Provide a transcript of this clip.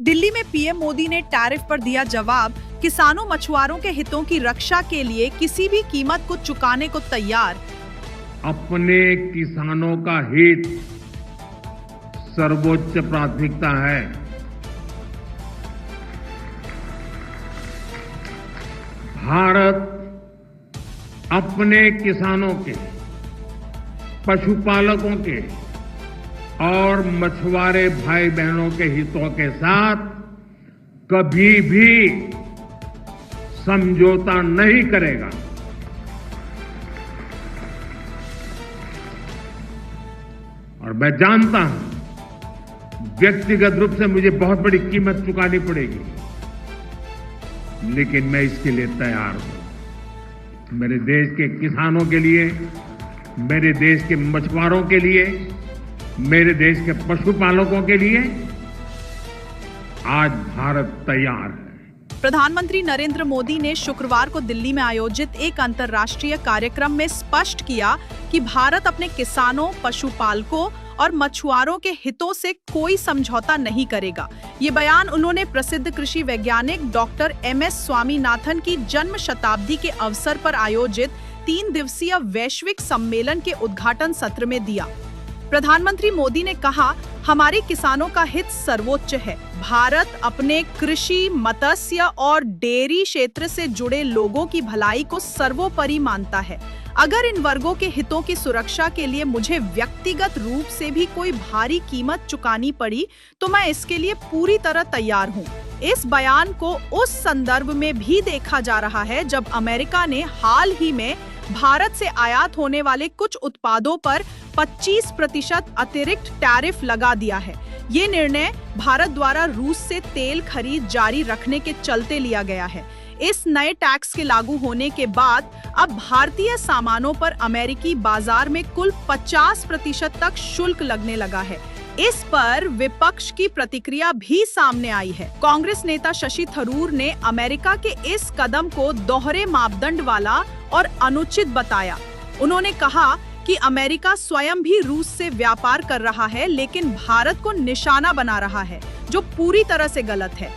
दिल्ली में पीएम मोदी ने टैरिफ पर दिया जवाब, किसानों मछुआरों के हितों की रक्षा के लिए किसी भी कीमत को चुकाने को तैयार। अपने किसानों का हित सर्वोच्च प्राथमिकता है। भारत अपने किसानों के, पशुपालकों के और मछुआरे भाई बहनों के हितों के साथ कभी भी समझौता नहीं करेगा। और मैं जानता हूं व्यक्तिगत रूप से मुझे बहुत बड़ी कीमत चुकानी पड़ेगी, लेकिन मैं इसके लिए तैयार हूं। मेरे देश के किसानों के लिए, मेरे देश के मछुआरों के लिए, मेरे देश के पशुपालकों के लिए आज भारत तैयार है। प्रधानमंत्री नरेंद्र मोदी ने शुक्रवार को दिल्ली में आयोजित एक अंतर्राष्ट्रीय कार्यक्रम में स्पष्ट किया कि भारत अपने किसानों, पशुपालकों और मछुआरों के हितों से कोई समझौता नहीं करेगा। ये बयान उन्होंने प्रसिद्ध कृषि वैज्ञानिक डॉक्टर MS स्वामीनाथन की जन्म शताब्दी के अवसर पर आयोजित 3 दिवसीय वैश्विक सम्मेलन के उद्घाटन सत्र में दिया। प्रधानमंत्री मोदी ने कहा, हमारे किसानों का हित सर्वोच्च है। भारत अपने कृषि, मत्स्य और डेयरी क्षेत्र से जुड़े लोगों की भलाई को सर्वोपरि मानता है। अगर इन वर्गों के हितों की सुरक्षा के लिए मुझे व्यक्तिगत रूप से भी कोई भारी कीमत चुकानी पड़ी, तो मैं इसके लिए पूरी तरह तैयार हूँ। इस बयान को उस संदर्भ में भी देखा जा रहा है जब अमेरिका ने हाल ही में भारत से आयात होने वाले कुछ उत्पादों पर 25% अतिरिक्त टैरिफ लगा दिया है। ये निर्णय भारत द्वारा रूस से तेल खरीद जारी रखने के चलते लिया गया है। इस नए टैक्स के लागू होने के बाद अब भारतीय सामानों पर अमेरिकी बाजार में कुल 50% तक शुल्क लगने लगा है। इस पर विपक्ष की प्रतिक्रिया भी सामने आई है। कांग्रेस नेता शशि थरूर ने अमेरिका के इस कदम को दोहरे मापदंड वाला और अनुचित बताया। उन्होंने कहा कि अमेरिका स्वयं भी रूस से व्यापार कर रहा है, लेकिन भारत को निशाना बना रहा है, जो पूरी तरह से गलत है।